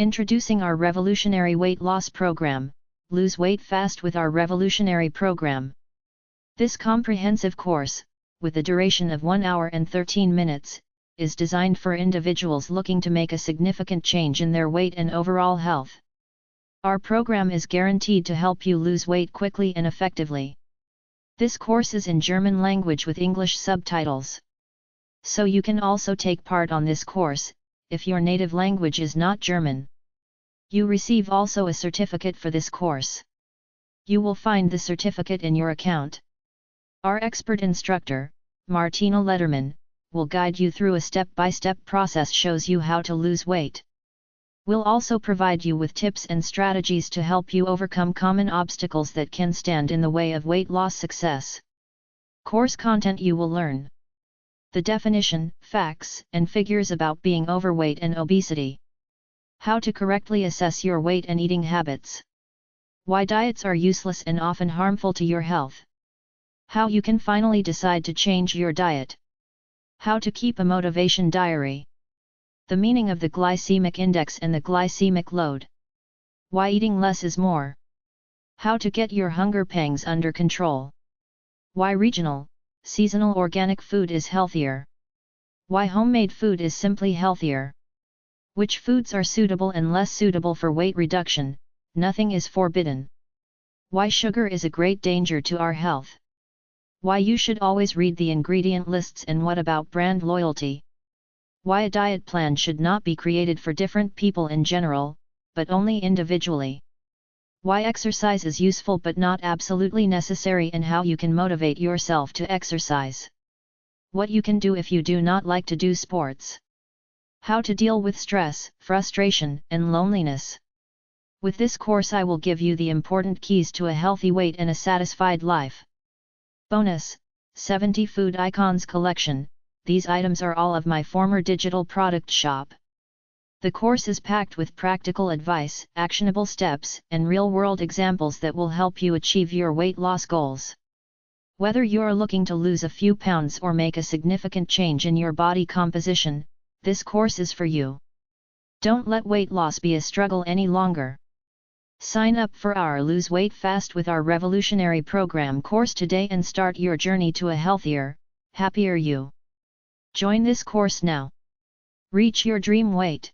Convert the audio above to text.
Introducing our revolutionary weight loss program, Lose Weight Fast with our revolutionary program. This comprehensive course, with a duration of 1 hour and 13 minutes, is designed for individuals looking to make a significant change in their weight and overall health. Our program is guaranteed to help you lose weight quickly and effectively. This course is in German language with English subtitles. So you can also take part on this course, if your native language is not German. You receive also a certificate for this course. You will find the certificate in your account. Our expert instructor, Martina Lederman, will guide you through a step-by-step process shows you how to lose weight. We'll also provide you with tips and strategies to help you overcome common obstacles that can stand in the way of weight loss success. Course content: you will learn the definition, facts, and figures about being overweight and obesity. How to correctly assess your weight and eating habits. Why diets are useless and often harmful to your health. How you can finally decide to change your diet. How to keep a motivation diary. The meaning of the glycemic index and the glycemic load. Why eating less is more. How to get your hunger pangs under control. Why regional, seasonal organic food is healthier. Why homemade food is simply healthier. Which foods are suitable and less suitable for weight reduction. Nothing is forbidden. Why sugar is a great danger to our health. Why you should always read the ingredient lists, and what about brand loyalty. Why a diet plan should not be created for different people in general, but only individually. Why exercise is useful but not absolutely necessary, and how you can motivate yourself to exercise. What you can do if you do not like to do sports. How to deal with stress, frustration, and loneliness. With this course I will give you the important keys to a healthy weight and a satisfied life. Bonus, 70 food icons collection. These items are all of my former digital product shop. The course is packed with practical advice, actionable steps, and real-world examples that will help you achieve your weight loss goals. Whether you're looking to lose a few pounds or make a significant change in your body composition, this course is for you. Don't let weight loss be a struggle any longer. Sign up for our Lose Weight Fast with our revolutionary program course today and start your journey to a healthier, happier you. Join this course now. Reach your dream weight.